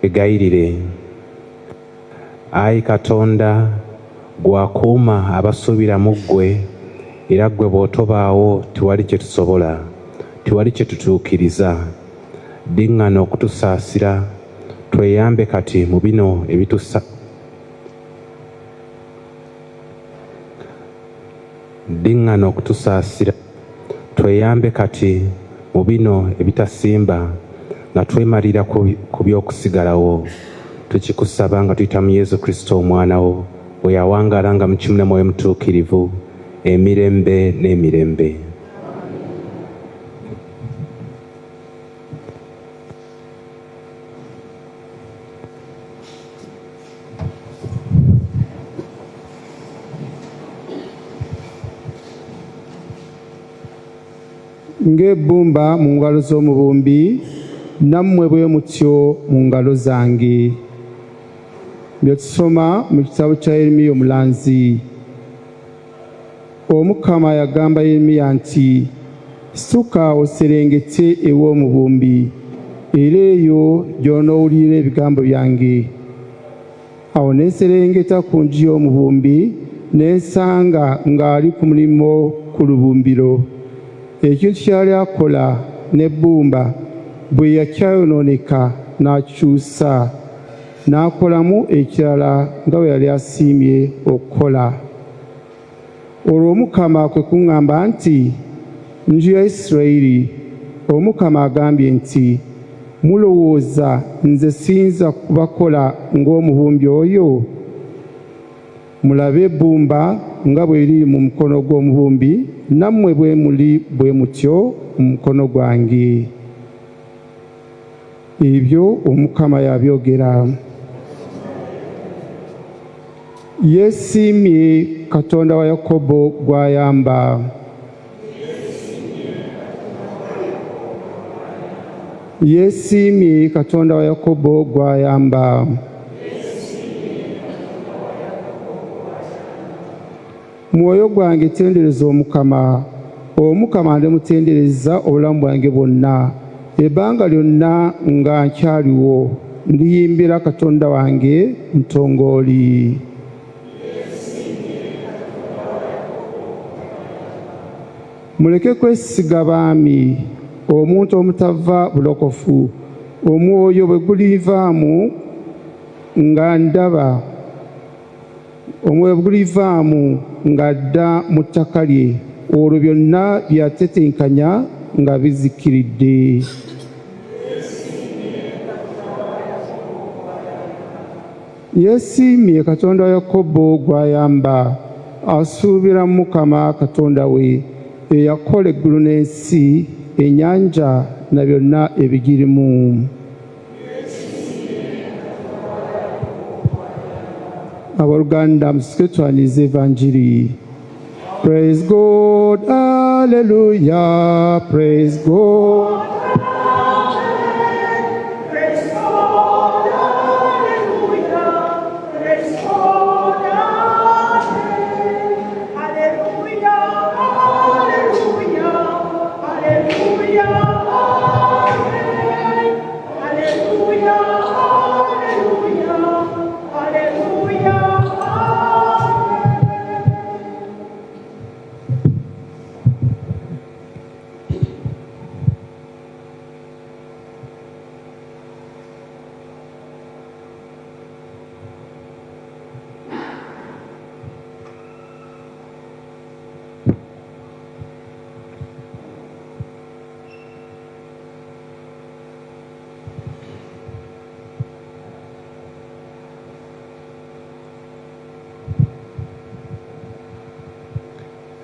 egayirire. Ayi Katonda, gwakuuma abasuubira mu ggwe, era ggwe bw'otobaawo tiwali kye tusobola, tiwali kye tutuukiriza. Diŋŋana okutusaasira, tweyambe kati mu bino diŋŋana okutusaasira, tweyambe kati mu bino ebitasimba, nga twemalira ku by'okusigalawo. Tukikusaba nga tuyita mu Yesu Kristo omwana wo, bwe yawangaala nga mu kimu ne Mwoyo Mutuukirivu, emirembe n'emirembe. Ng'ebbumba mu ngalo z'omubumbi, nammwe bwe mutyo mu ngalo zange. Bye tusoma mu kitabo kya Yeremiya omulanzi. Omukama yagamba Yeremiya nti, "Situka oserengete ew'omubumbi, era eyo gy'onoowulira ebigambo byange." Awo ne nserengeta ku nju y'omubumbi, ne nsanga ng'ali ku mulimo ku lubumbiro. Ekintu kyali akola n'ebbumba bwe yakyayonooneka n'akyusa, n'akolamu ekirala nga bwe yali asiimye okukola. Olwo Omukama kwe kuŋŋamba nti, "Nju ya Isirayiri, Omukama agambye nti, mulowooza nze siyinza kubakola ng'omubumbi oyo? Mulabe ebbumba nga bwe liri mu mukono gw'omubumbi, nammwe bwe muli bwe mutyo mu mukono gwange." Ebyo Omukama yabyogera. Yeesiimye Katonda wa Yakobo gw'ayamba. Yeesiimye Katonda wa Yakobo gw'ayamba. Mwoyo gwange tendereza Omukama, Omukama ndimutendereza obulamu bwange bwonna. Ebbanga lyonna nga nkyaliwo, ndiyimbira Katonda wange ntongooli. Muleke kwesiga baami, omuntu omutava bulokofu. Omwoyo bwe gulivaamu nga ndaba, omwoyo bwe gulivaamu ng'adda mu ttaka lye, olwo byonna byatetenkanya nga bizikiridde. Yeesiimye Katonda wa Yakobo gw'ayamba, asuubira mu Mukama Katonda we, eyakola eggulu n'ensi, ennyanja na byonna ebigirimu. Abooluganda, musituke twanirize evanjiri. Praise God, hallelujah, praise God.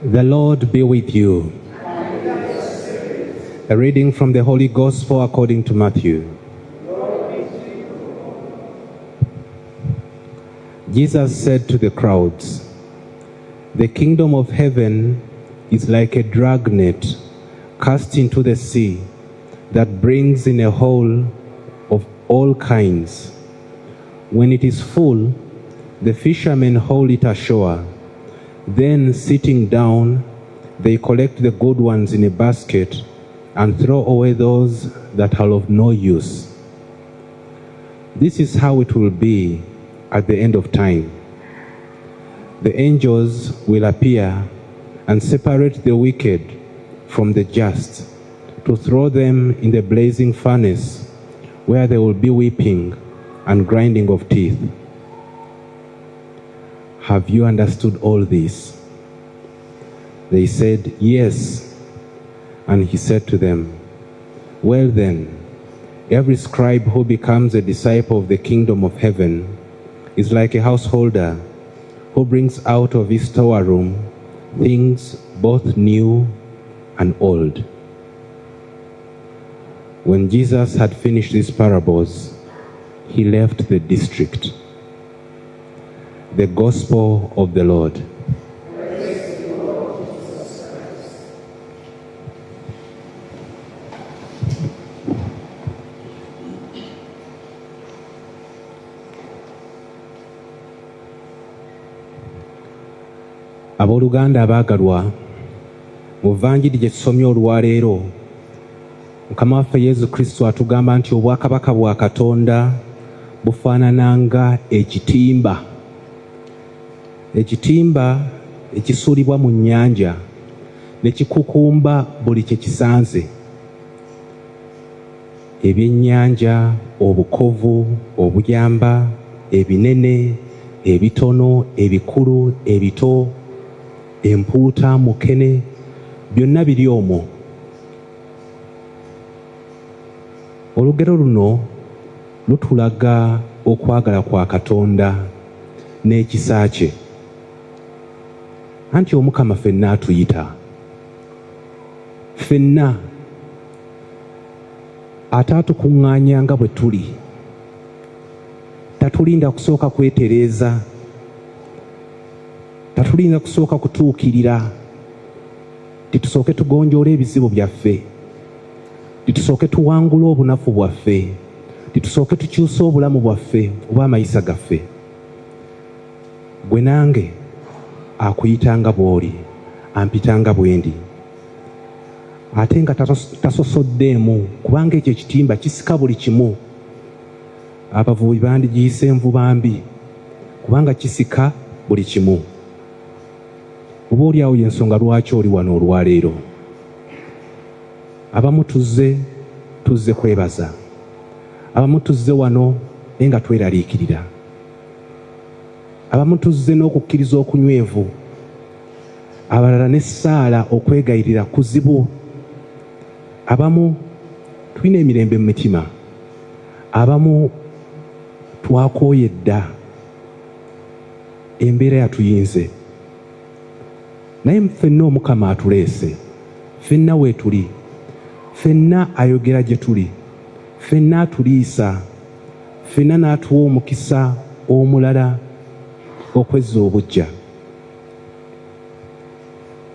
The Lord be with you. A reading from the Holy Gospel according to Matthew. Jesus said to the crowds, "The kingdom of heaven is like a dragnet cast into the sea that brings in a haul of all kinds. When it is full, the fishermen haul it ashore. Then, sitting down, they collect the good ones in a basket and throw away those that are of no use. This is how it will be at the end of time. The angels will appear and separate the wicked from the just, to throw them in the blazing furnace, where there will be weeping and grinding of teeth. Have you understood all this? They said, Yes. And he said to them, Well then, every scribe who becomes a disciple of the kingdom of heaven is like a householder who brings out of his storeroom things both new and old. When Jesus had finished these parables, he left the district. The Gospel of the Lord. Abooluganda abaagalwa, mu Vvanjiri gye tusomye olwaleero, Mukama waffe Yesu Kristo atugamba nti obwakabaka bwa Katonda bufaanana nga ekitimba. Ekitimba ekisuulibwa mu nnyanja ne kikukumba buli kye kisanze. Ebyennyanja, obukovu, obuyamba, ebinene, ebitono, ebikulu, ebito, empuuta, mukene, byonna biri omwo. Olugero luno lutulaga okwagala kwa Katonda n'ekisa kye. Anti Omukama ffenna atuyita. Ffenna ate atukuŋŋaanya nga bwe tuli. Tatulinda kusooka kwetereeza. Tatulinda kusooka kutuukirira. Titusooke tugonjoola ebizibu byaffe. Titusooke tuwangula obunafu bwaffe. Titusooke tukyusa obulamu bwaffe oba amayisa gaffe. Gwe nange akuyita nga bw'oli, ampita nga bwe ndi. Ate nga tasosoddeemu, kubanga ekyo ekitimba kisika buli kimu. Abavubi bandigiyise envuba mbi, kubanga kisika buli kimu. Oba oli awo y'ensonga lwaki oli wano olwaleero. Abamu tuzze kwebaza. Abamu tuzze wano naye nga tweraliikirira. Abamu tuzze n'okukkiriza okunywevu. Abalala n'essaala okwegayirira kuzibu. Abamu tulina emirembe mu mitima. Abamu twakooye dda. Embeera yatuyinze. Naye ffenna Omukama atuleese. Ffenna weetuli. Ffenna ayogera gye tuli. Ffenna atuliisa. Ffenna n'atuwa omukisa omulala okwezza obujja.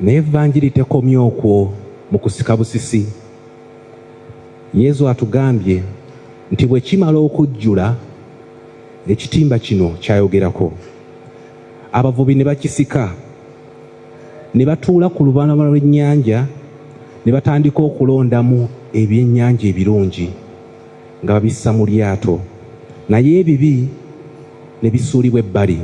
Naye Evvanjiri tekomye okwo mu kusika busisi. Yesu atugambye nti bwe kimala okujjula, ekitimba kino kyayogerako. Abavubi ne bakisika, ne batuula ku lubalama lw'ennyanja, ne batandika okulondamu ebyennyanja ebirungi nga babissa mu lyato, naye ebibi ne bisuulibwa ebbali.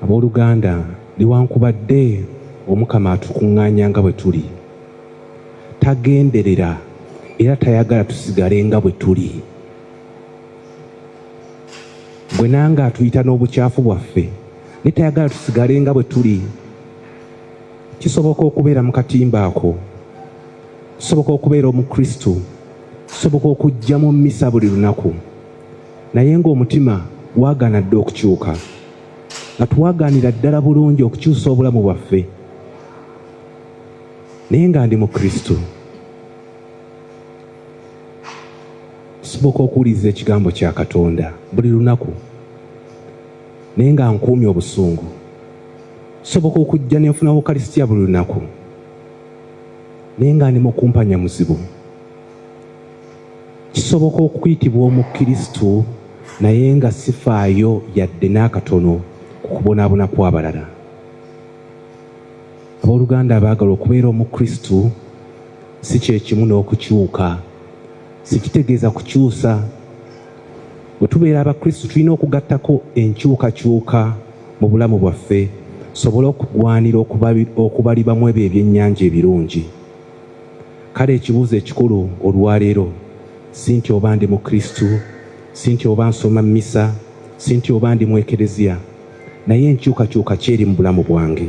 Abooluganda, newankubadde Omukama atukuŋŋaanya nga bwe tuli, tagenderera era tayagala tusigale nga bwe tuli. Gwe nange atuyita n'obukyafu bwaffe, ne tayagala tusigale nga bwe tuli. Kisoboka okubeera mu katimba ako. Kisoboka okubeera Omukristo. Kisoboka okujja mu mmisa buli lunaku. Naye ng'omutima gwagaana dda okukyuka. Nga tuwagaanira ddala bulungi okukyusa obulamu bwaffe. Naye nga ndi mu Kristo. Kisoboka okuwuliriza ekigambo kya Katonda buli lunaku. Naye nga nkuumye obusungu. Kisoboka okujja ne nfuna Wukalisitiya buli lunaku. Naye nga ndi mu kumpanya muzibu. Kisoboka okuyitibwa Omukristo naye nga sifaayo yadde n'akatono ku kubonaabona kw'abalala. Abooluganda abaagalwa, okubeera Omukristo si kye kimu n'okukyuka, sikitegeeza kukyusa. Bwe tubeera abakristu tulina okugattako enkyukakyuka mu bulamu bwaffe sobole okugwanira okubalibwamu ebyo ebyennyanja ebirungi. Kale ekibuuzo ekikulu olwaleero si nti oba ndi mu kristu, si nti oba nsoma mmisa, si nti oba ndi mu ekereziya, naye enkyukakyuka ki eri mu bulamu bwange?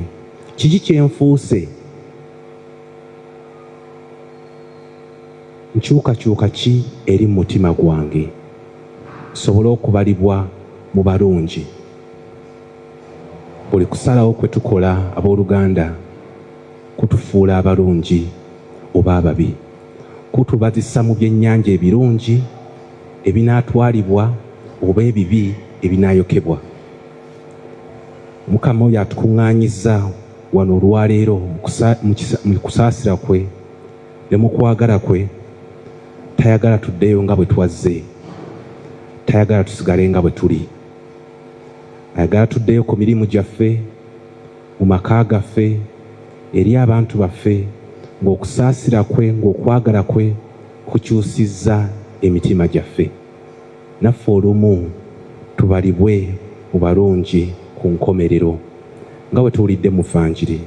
Kiki kyenfuuse? Nkyukakyuka ki eri mu mutima gwange sobole okubalibwa mu balungi? Buli kusalawo kwe tukola abooluganda kutufuula abalungi oba ababi, kutubazisa mu byennyanja ebirungi ebinaatwalibwa oba ebibi ebinaayokebwa. Mukama oyo atukuŋŋaanyizza wano olwaleero mu kusaasira kwe ne mu kwagala kwe tayagala tuddeyo nga bwe twazze, tayagala tusigale nga bwe tuli. Ayagala tuddeyo ku mirimu gyaffe, mu maka gaffe, eri abantu baffe, ng'okusaasira kwe, ng'okwagala kwe kukyusizza emitima gyaffe. Naffe olumu tubalibwe mu balungi ku nkomerero nga bwe tuwulidde mu Vvanjiri.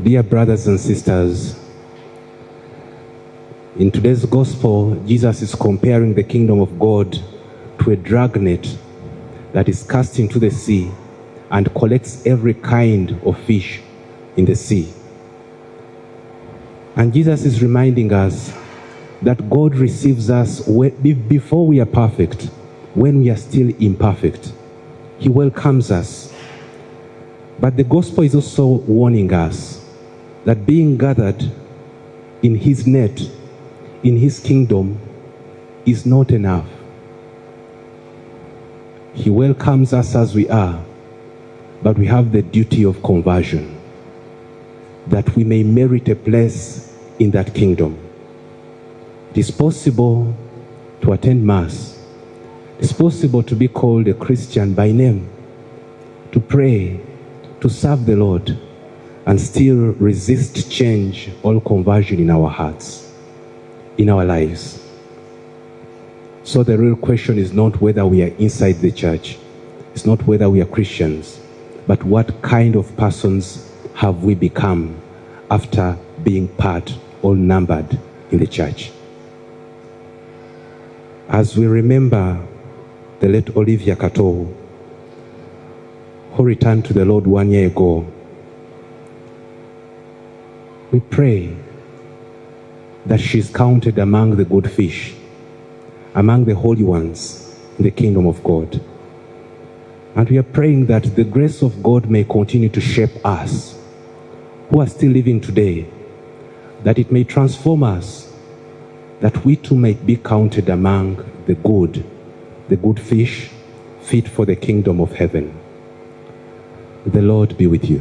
Dear brothers and sisters, in today's gospel, Jesus is comparing the kingdom of God to a dragnet that is cast into the sea and collects every kind of fish in the sea. And Jesus is reminding us that God receives us before we are perfect, when we are still imperfect. He welcomes us. But the gospel is also warning us that being gathered in his net, in his kingdom, is not enough. He welcomes us as we are, but we have the duty of conversion, that we may merit a place in that kingdom. It is possible to attend Mass. It's possible to be called a Christian by name, to pray, to serve the Lord, and still resist change or conversion in our hearts, in our lives. So the real question is not whether we are inside the church. It's not whether we are Christians, but what kind of persons have we become after being part or numbered in the church. As we remember the late Olivia Katto, who returned to the Lord 1 year ago, we pray that she's counted among the good fish, among the holy ones in the kingdom of God. And we are praying that the grace of God may continue to shape us, who are still living today, that it may transform us, that we too may be counted among the good fish, fit for the kingdom of heaven. The Lord be with you.